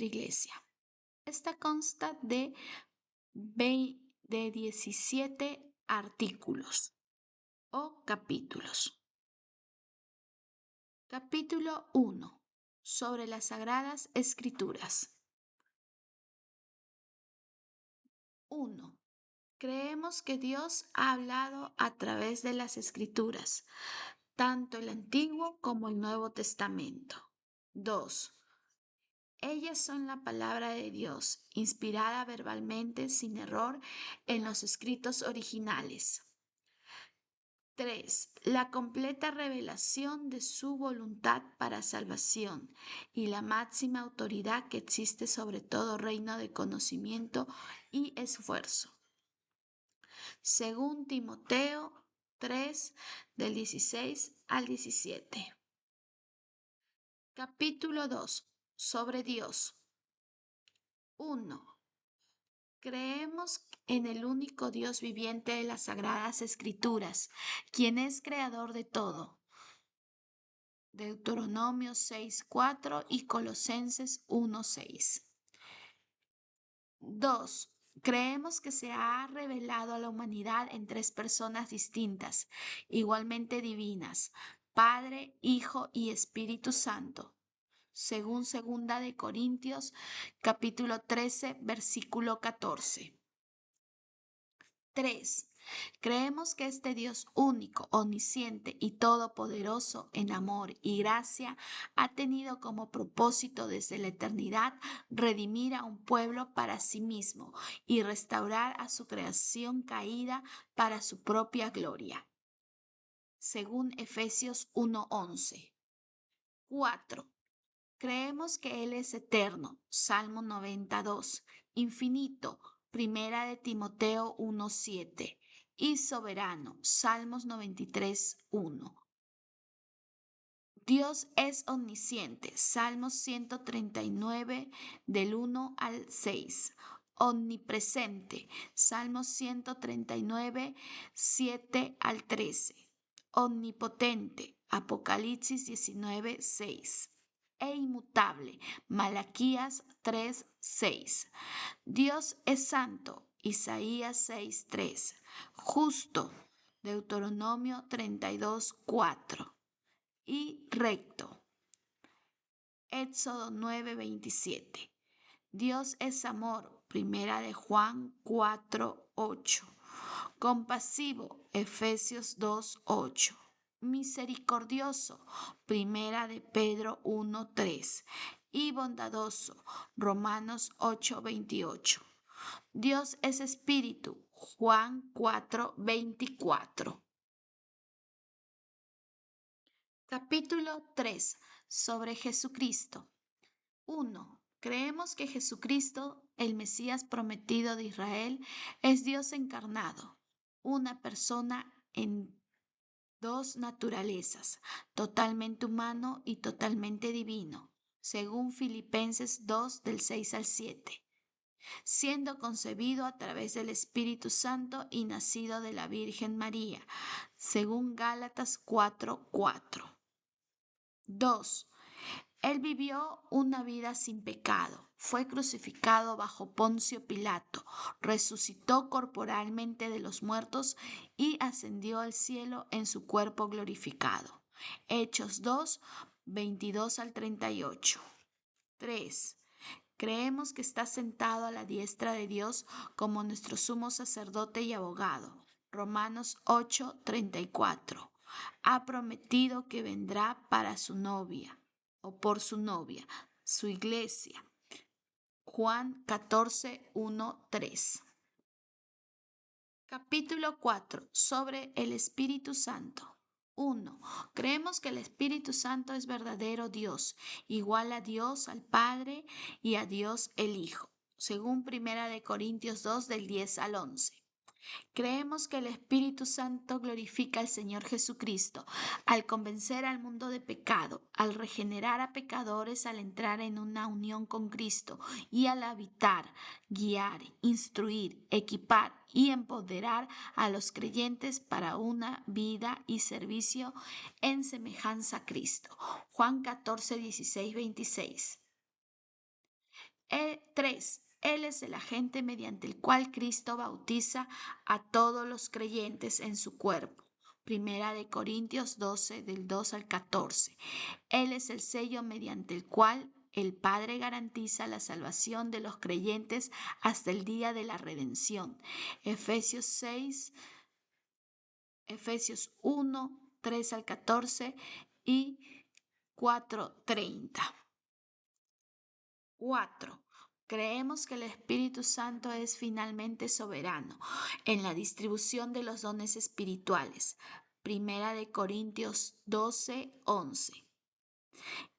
iglesia. Esta consta de 17 artículos o capítulos. Capítulo 1. Sobre las Sagradas Escrituras. 1. Creemos que Dios ha hablado a través de las Escrituras, tanto el Antiguo como el Nuevo Testamento. 2. Ellas son la palabra de Dios, inspirada verbalmente sin error en los escritos originales. 3. La completa revelación de su voluntad para salvación y la máxima autoridad que existe sobre todo reino de conocimiento y esfuerzo. Según Timoteo 3, del 16 al 17. Capítulo 2. Sobre Dios. 1. Creemos en el único Dios viviente de las Sagradas Escrituras, quien es creador de todo. Deuteronomio 6:4 y Colosenses 1:6. 2. Creemos que se ha revelado a la humanidad en tres personas distintas, igualmente divinas, Padre, Hijo y Espíritu Santo. Según 2 de Corintios, capítulo 13, versículo 14. 3. Creemos que este Dios único, omnisciente y todopoderoso en amor y gracia ha tenido como propósito desde la eternidad redimir a un pueblo para sí mismo y restaurar a su creación caída para su propia gloria. Según Efesios 1:11. 4. Creemos que Él es eterno, Salmo 92, infinito, Primera de Timoteo 1:7, y soberano, Salmos 93:1. Dios es omnisciente, Salmos 139, del 1 al 6. Omnipresente, Salmos 139, 7 al 13. Omnipotente, Apocalipsis 19, 6. E inmutable, Malaquías 3:6. Dios es santo, Isaías 6:3. Justo, Deuteronomio 32:4. Y recto, Éxodo 9:27. Dios es amor, Primera de Juan 4:8. Compasivo, Efesios 2:8. Misericordioso, Primera de Pedro 1:3. Y bondadoso, Romanos 8:28. Dios es espíritu, Juan 4:24. Capítulo 3. Sobre Jesucristo. 1. Creemos que Jesucristo, el Mesías prometido de Israel, es Dios encarnado, una persona en dos naturalezas, totalmente humano y totalmente divino, según Filipenses 2 del 6 al 7, siendo concebido a través del Espíritu Santo y nacido de la Virgen María, según Gálatas 4:4. 2. Él vivió una vida sin pecado, fue crucificado bajo Poncio Pilato, resucitó corporalmente de los muertos y ascendió al cielo en su cuerpo glorificado. Hechos 2, 22 al 38. 3. Creemos que está sentado a la diestra de Dios como nuestro sumo sacerdote y abogado. Romanos 8, 34. Ha prometido que vendrá para su novia o por su novia, su iglesia. Juan 14, 1, 3. Capítulo 4. Sobre el Espíritu Santo. 1. Creemos que el Espíritu Santo es verdadero Dios, igual a Dios al Padre y a Dios el Hijo, según 1 de Corintios 2 del 10 al 11. Creemos que el Espíritu Santo glorifica al Señor Jesucristo al convencer al mundo de pecado, al regenerar a pecadores al entrar en una unión con Cristo y al habitar, guiar, instruir, equipar y empoderar a los creyentes para una vida y servicio en semejanza a Cristo. Juan 14, 16, 26. 3. Él es el agente mediante el cual Cristo bautiza a todos los creyentes en su cuerpo. Primera de Corintios 12, del 2 al 14. Él es el sello mediante el cual el Padre garantiza la salvación de los creyentes hasta el día de la redención. Efesios 1, 3 al 14 y 4:30. 4. Creemos que el Espíritu Santo es finalmente soberano en la distribución de los dones espirituales. Primera de Corintios 12, 11.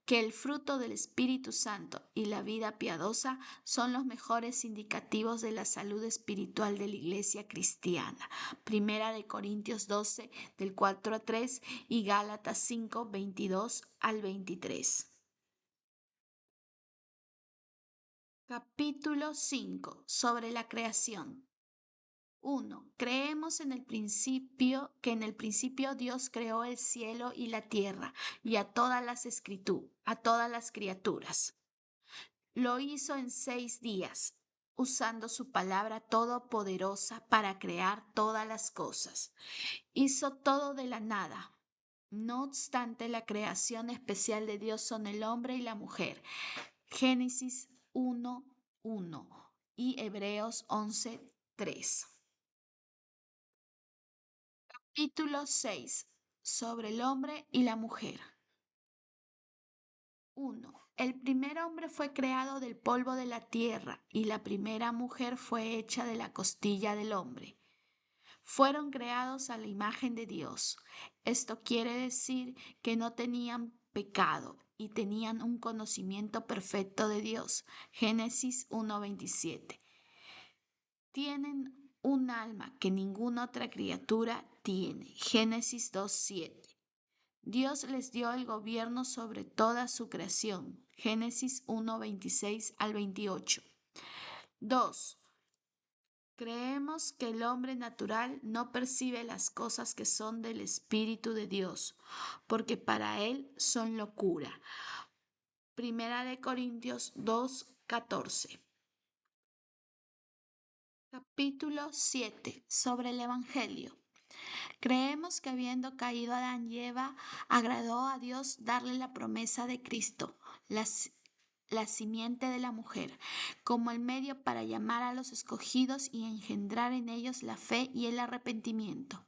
Que el fruto del Espíritu Santo y la vida piadosa son los mejores indicativos de la salud espiritual de la iglesia cristiana. Primera de Corintios 12, del 4 a 3 y Gálatas 5, 22 al 23. Capítulo 5. Sobre la creación. 1. Creemos que en el principio Dios creó el cielo y la tierra y a todas las criaturas. Lo hizo en 6 días, usando su palabra todopoderosa para crear todas las cosas. Hizo todo de la nada. No obstante, la creación especial de Dios son el hombre y la mujer. Génesis 1:1 y Hebreos 11:3. Capítulo 6. Sobre el hombre y la mujer. 1. El primer hombre fue creado del polvo de la tierra y la primera mujer fue hecha de la costilla del hombre. Fueron creados a la imagen de Dios. Esto quiere decir que no tenían pecado y tenían un conocimiento perfecto de Dios. Génesis 1:27. Tienen un alma que ninguna otra criatura tiene. Génesis 2:7. Dios les dio el gobierno sobre toda su creación. Génesis 1:26 al 28. 2. Creemos que el hombre natural no percibe las cosas que son del Espíritu de Dios, porque para él son locura. Primera de Corintios 2:14. Capítulo 7. Sobre el Evangelio. Creemos que habiendo caído Adán y Eva, agradó a Dios darle la promesa de Cristo, la simiente de la mujer, como el medio para llamar a los escogidos y engendrar en ellos la fe y el arrepentimiento.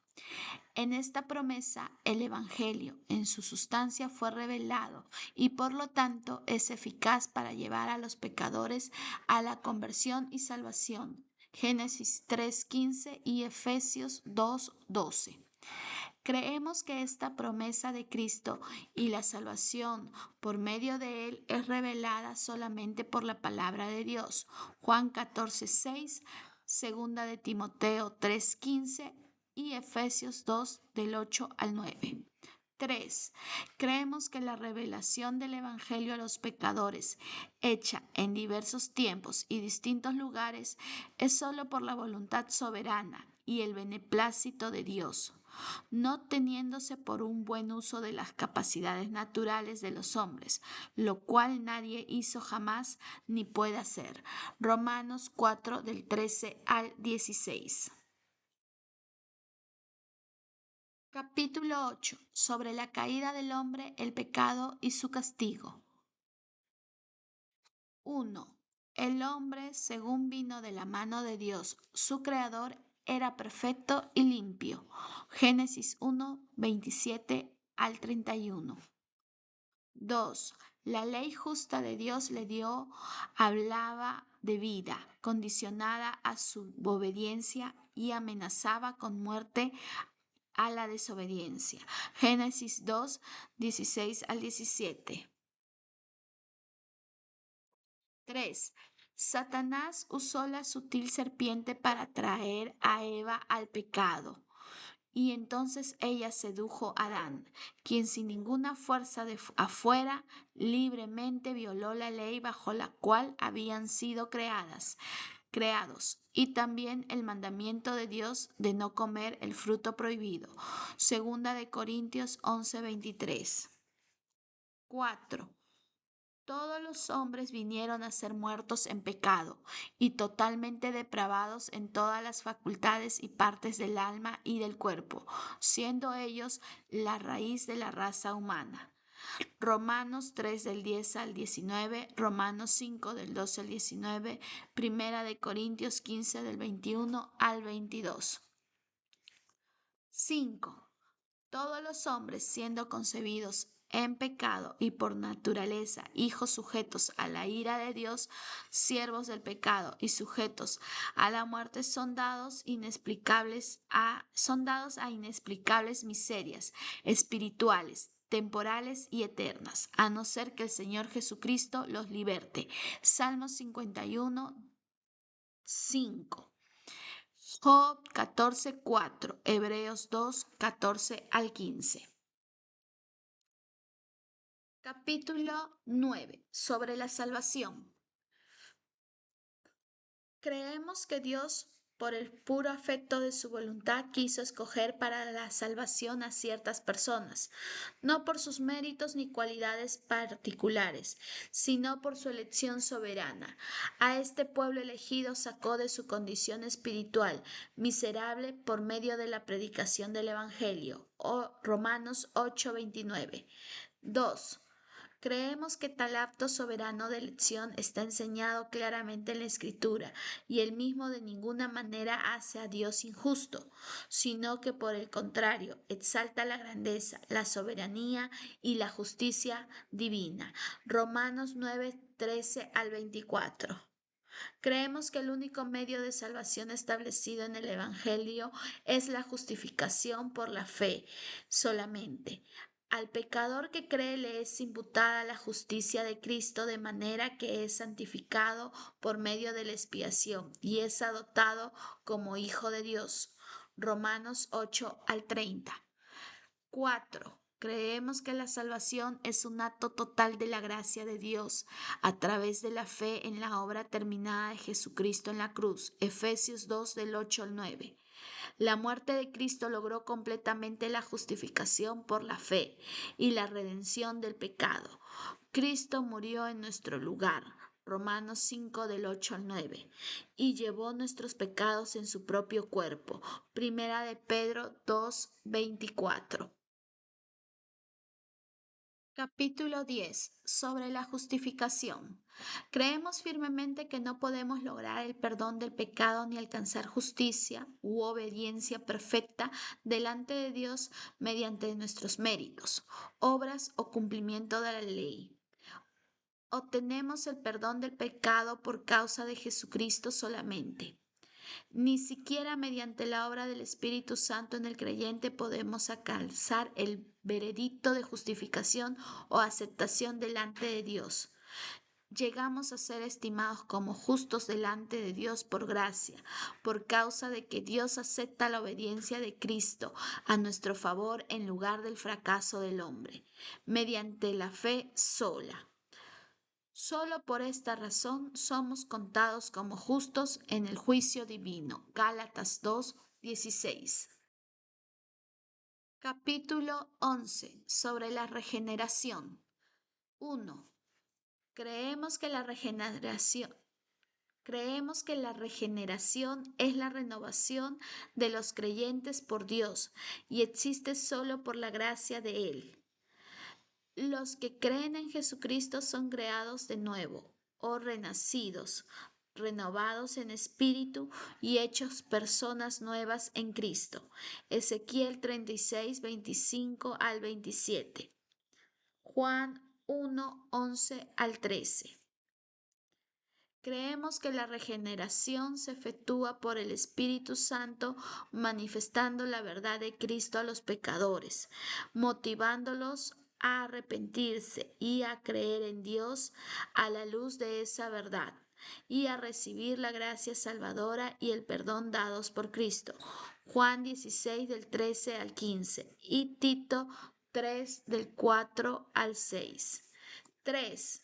En esta promesa, el Evangelio, en su sustancia, fue revelado y por lo tanto es eficaz para llevar a los pecadores a la conversión y salvación. Génesis 3:15 y Efesios 2:12. Creemos que esta promesa de Cristo y la salvación por medio de Él es revelada solamente por la palabra de Dios. Juan 14:6, segunda de Timoteo 3:15 y Efesios 2 del 8 al 9. 3. Creemos que la revelación del Evangelio a los pecadores, hecha en diversos tiempos y distintos lugares, es sólo por la voluntad soberana y el beneplácito de Dios, no teniéndose por un buen uso de las capacidades naturales de los hombres, lo cual nadie hizo jamás ni puede hacer. Romanos 4 del 13 al 16. Capítulo 8. Sobre la caída del hombre, el pecado y su castigo. 1. El hombre, según vino de la mano de Dios, su creador, era perfecto y limpio. Génesis 1, 27 al 31. 2. La ley justa de Dios hablaba de vida, condicionada a su obediencia y amenazaba con muerte a la desobediencia. Génesis 2, 16 al 17. 3. Satanás usó la sutil serpiente para traer a Eva al pecado. Y entonces ella sedujo a Adán, quien sin ninguna fuerza de afuera libremente violó la ley bajo la cual habían sido creados, y también el mandamiento de Dios de no comer el fruto prohibido. Segunda de Corintios 11:23. 4. Todos los hombres vinieron a ser muertos en pecado y totalmente depravados en todas las facultades y partes del alma y del cuerpo, siendo ellos la raíz de la raza humana. Romanos 3 del 10 al 19, Romanos 5 del 12 al 19, Primera de Corintios 15 del 21 al 22. 5. Todos los hombres, siendo concebidos en pecado y por naturaleza hijos sujetos a la ira de Dios, siervos del pecado y sujetos a la muerte, son dados a inexplicables miserias espirituales, temporales y eternas, a no ser que el Señor Jesucristo los liberte. Salmos 51, 5. Job 14:4, Hebreos 2, 14 al 15. Capítulo 9. Sobre la salvación. Creemos que Dios, por el puro afecto de su voluntad, quiso escoger para la salvación a ciertas personas, no por sus méritos ni cualidades particulares, sino por su elección soberana. A este pueblo elegido sacó de su condición espiritual miserable por medio de la predicación del Evangelio. Romanos 8:29. 2. Creemos que tal acto soberano de elección está enseñado claramente en la Escritura, y él mismo de ninguna manera hace a Dios injusto, sino que por el contrario exalta la grandeza, la soberanía y la justicia divina. Romanos 9, 13 al 24. Creemos que el único medio de salvación establecido en el Evangelio es la justificación por la fe solamente. Al pecador que cree le es imputada la justicia de Cristo, de manera que es santificado por medio de la expiación y es adoptado como hijo de Dios. Romanos 8 al 30. 4. Creemos que la salvación es un acto total de la gracia de Dios a través de la fe en la obra terminada de Jesucristo en la cruz. Efesios 2 del 8 al 9. La muerte de Cristo logró completamente la justificación por la fe y la redención del pecado. Cristo murió en nuestro lugar. Romanos 5 del 8 al 9, y llevó nuestros pecados en su propio cuerpo. Primera de Pedro 2, 24. Capítulo 10. Sobre la justificación. Creemos firmemente que no podemos lograr el perdón del pecado ni alcanzar justicia u obediencia perfecta delante de Dios mediante nuestros méritos, obras o cumplimiento de la ley. Obtenemos el perdón del pecado por causa de Jesucristo solamente. Ni siquiera mediante la obra del Espíritu Santo en el creyente podemos alcanzar el veredicto de justificación o aceptación delante de Dios. Llegamos a ser estimados como justos delante de Dios por gracia, por causa de que Dios acepta la obediencia de Cristo a nuestro favor en lugar del fracaso del hombre, mediante la fe sola. Solo por esta razón somos contados como justos en el juicio divino. Gálatas 2, 16. Capítulo 11. Sobre la regeneración. 1. Creemos que la regeneración es la renovación de los creyentes por Dios y existe solo por la gracia de Él. Los que creen en Jesucristo son creados de nuevo o renacidos, renovados en espíritu y hechos personas nuevas en Cristo. Ezequiel 36, 25 al 27. Juan 1, 11 al 13. Creemos que la regeneración se efectúa por el Espíritu Santo manifestando la verdad de Cristo a los pecadores, motivándolos a arrepentirse y a creer en Dios a la luz de esa verdad y a recibir la gracia salvadora y el perdón dados por Cristo. Juan 16 del 13 al 15 y Tito 3 del 4 al 6. 3.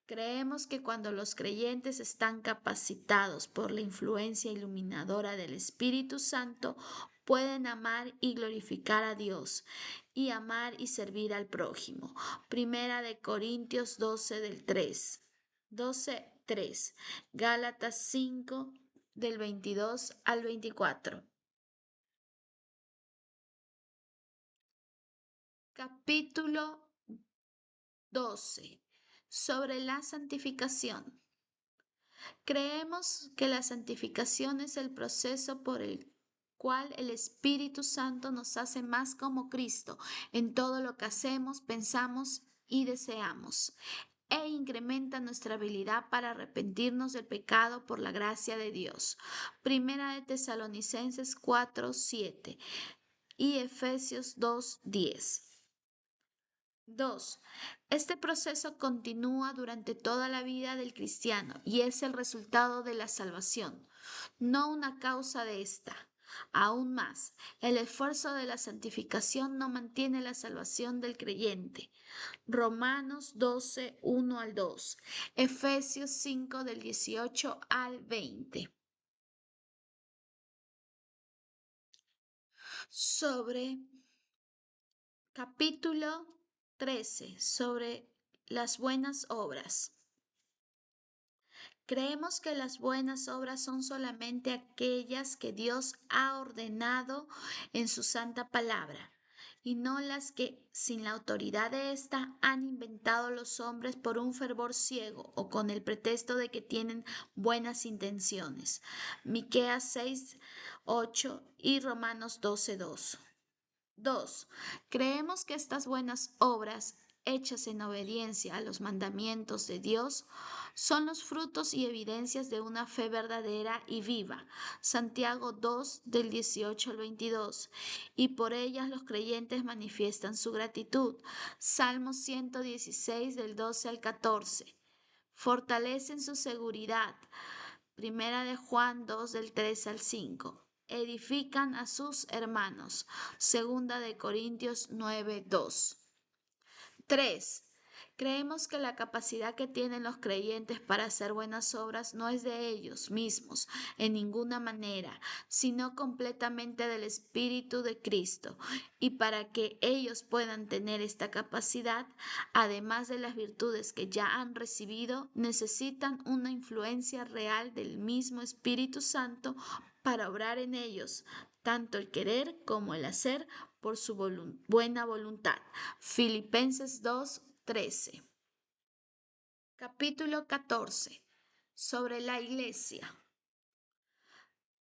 Creemos que cuando los creyentes están capacitados por la influencia iluminadora del Espíritu Santo, pueden amar y glorificar a Dios y amar y servir al prójimo. Primera de Corintios 12 del 3. 12:3. Gálatas 5 del 22 al 24. Capítulo 12. Sobre la santificación. Creemos que la santificación es el proceso por el cual el Espíritu Santo nos hace más como Cristo en todo lo que hacemos, pensamos y deseamos, e incrementa nuestra habilidad para arrepentirnos del pecado por la gracia de Dios. Primera de Tesalonicenses 4:7 y Efesios 2:10. 2. Este proceso continúa durante toda la vida del cristiano y es el resultado de la salvación, no una causa de esta. Aún más, el esfuerzo de la santificación no mantiene la salvación del creyente. Romanos 12, 1 al 2, Efesios 5 del 18 al 20. Sobre capítulo 13, sobre las buenas obras. Creemos que las buenas obras son solamente aquellas que Dios ha ordenado en su santa palabra, y no las que, sin la autoridad de ésta, han inventado los hombres por un fervor ciego o con el pretexto de que tienen buenas intenciones. Miqueas 6:8 y Romanos 12:2. 2. Creemos que estas buenas obras, hechas en obediencia a los mandamientos de Dios, son los frutos y evidencias de una fe verdadera y viva. Santiago 2 del 18 al 22. Y por ellas los creyentes manifiestan su gratitud. Salmo 116 del 12 al 14. Fortalecen su seguridad. Primera de Juan 2 del 3 al 5. Edifican a sus hermanos. Segunda de Corintios 9:2. 3. Creemos que la capacidad que tienen los creyentes para hacer buenas obras no es de ellos mismos en ninguna manera, sino completamente del Espíritu de Cristo. Y para que ellos puedan tener esta capacidad, además de las virtudes que ya han recibido, necesitan una influencia real del mismo Espíritu Santo para obrar en ellos, tanto el querer como el hacer por su buena voluntad. Filipenses 2:13. Capítulo 14. Sobre la Iglesia.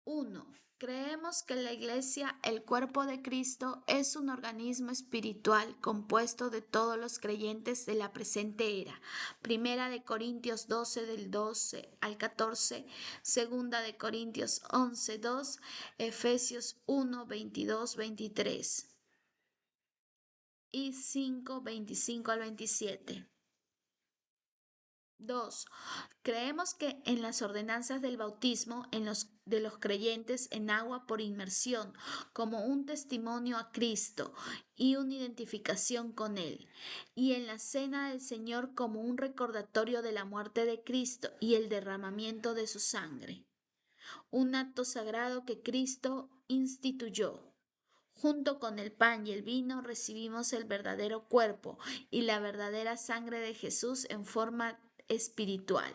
1. Creemos que la Iglesia, el cuerpo de Cristo, es un organismo espiritual compuesto de todos los creyentes de la presente era. Primera de Corintios 12 del 12 al 14, Segunda de Corintios 11:2, Efesios 1:22-23 y 5:25 al 27. 2. Creemos que en las ordenanzas del bautismo de los creyentes en agua por inmersión, como un testimonio a Cristo y una identificación con Él, y en la cena del Señor como un recordatorio de la muerte de Cristo y el derramamiento de su sangre, un acto sagrado que Cristo instituyó. Junto con el pan y el vino recibimos el verdadero cuerpo y la verdadera sangre de Jesús en forma espiritual.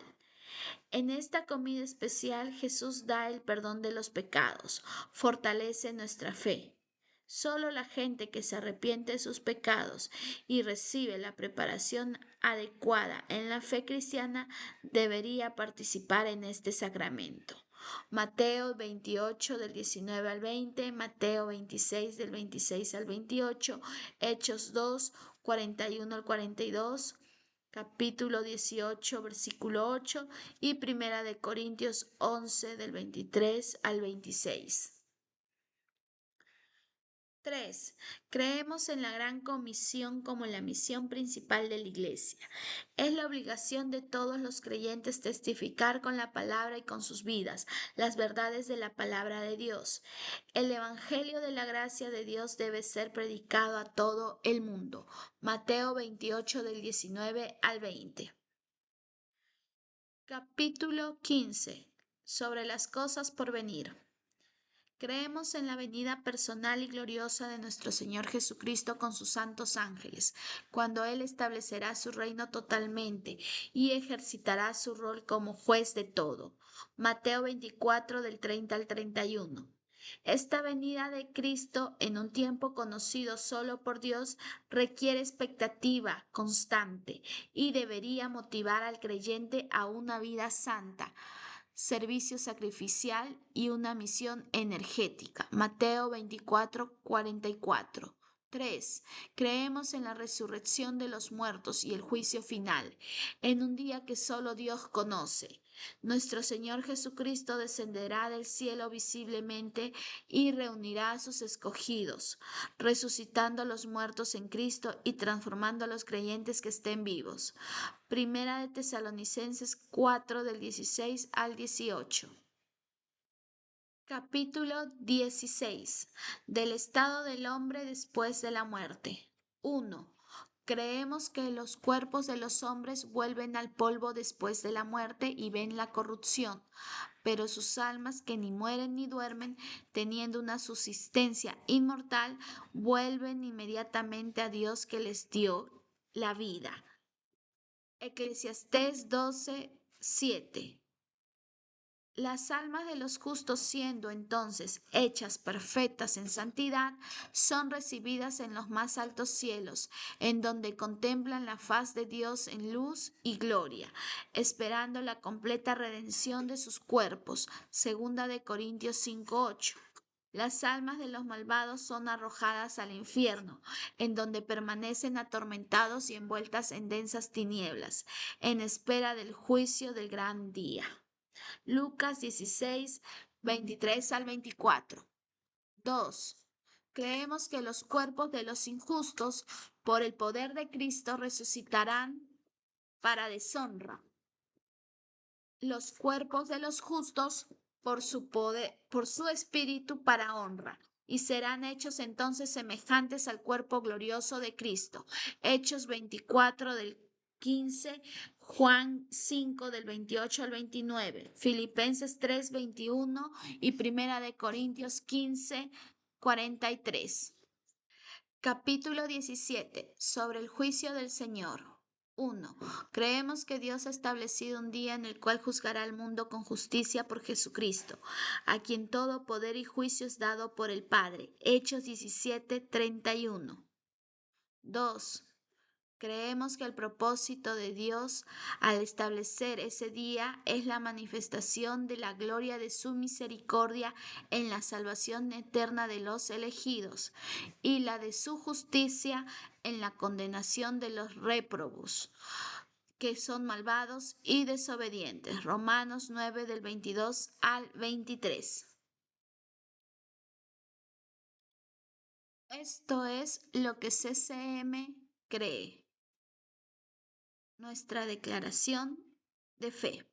En esta comida especial Jesús da el perdón de los pecados, fortalece nuestra fe. Solo la gente que se arrepiente de sus pecados y recibe la preparación adecuada en la fe cristiana debería participar en este sacramento. Mateo 28 del 19 al 20, Mateo 26 del 26 al 28, Hechos 2, 41 al 42, capítulo 18, versículo 8 y Primera de Corintios 11 del 23 al 26. 3. Creemos en la Gran Comisión como la misión principal de la Iglesia. Es la obligación de todos los creyentes testificar con la palabra y con sus vidas las verdades de la palabra de Dios. El Evangelio de la gracia de Dios debe ser predicado a todo el mundo. Mateo 28 del 19 al 20. Capítulo 15. Sobre las cosas por venir. Creemos en la venida personal y gloriosa de nuestro Señor Jesucristo con sus santos ángeles, cuando Él establecerá su reino totalmente y ejercitará su rol como juez de todo. Mateo 24 del 30 al 31. Esta venida de Cristo en un tiempo conocido solo por Dios requiere expectativa constante y debería motivar al creyente a una vida santa, servicio sacrificial y una misión energética. Mateo 24:44. 3. Creemos en la resurrección de los muertos y el juicio final, en un día que solo Dios conoce. Nuestro Señor Jesucristo descenderá del cielo visiblemente y reunirá a sus escogidos, resucitando a los muertos en Cristo y transformando a los creyentes que estén vivos. Primera de Tesalonicenses 4 del 16 al 18. Capítulo 16. Del estado del hombre después de la muerte. 1. Creemos que los cuerpos de los hombres vuelven al polvo después de la muerte y ven la corrupción, pero sus almas, que ni mueren ni duermen, teniendo una subsistencia inmortal, vuelven inmediatamente a Dios que les dio la vida. Eclesiastés 12:7. Las almas de los justos, siendo entonces hechas perfectas en santidad, son recibidas en los más altos cielos, en donde contemplan la faz de Dios en luz y gloria, esperando la completa redención de sus cuerpos. Segunda de Corintios 5:8. Las almas de los malvados son arrojadas al infierno, en donde permanecen atormentados y envueltas en densas tinieblas, en espera del juicio del gran día. Lucas 16, 23 al 24. 2. Creemos que los cuerpos de los injustos, por el poder de Cristo, resucitarán para deshonra. Los cuerpos de los justos por su poder, por su espíritu para honra, y serán hechos entonces semejantes al cuerpo glorioso de Cristo. Hechos 24 del 15, Juan 5 del 28 al 29, Filipenses 3, 21 y Primera de Corintios 15, 43. Capítulo 17. Sobre el juicio del Señor. 1. Creemos que Dios ha establecido un día en el cual juzgará al mundo con justicia por Jesucristo, a quien todo poder y juicio es dado por el Padre. Hechos 17:31. 2. Creemos que el propósito de Dios al establecer ese día es la manifestación de la gloria de su misericordia en la salvación eterna de los elegidos y la de su justicia en la condenación de los réprobos, que son malvados y desobedientes. Romanos 9 del 22 al 23. Esto es lo que CCM cree. Nuestra declaración de fe.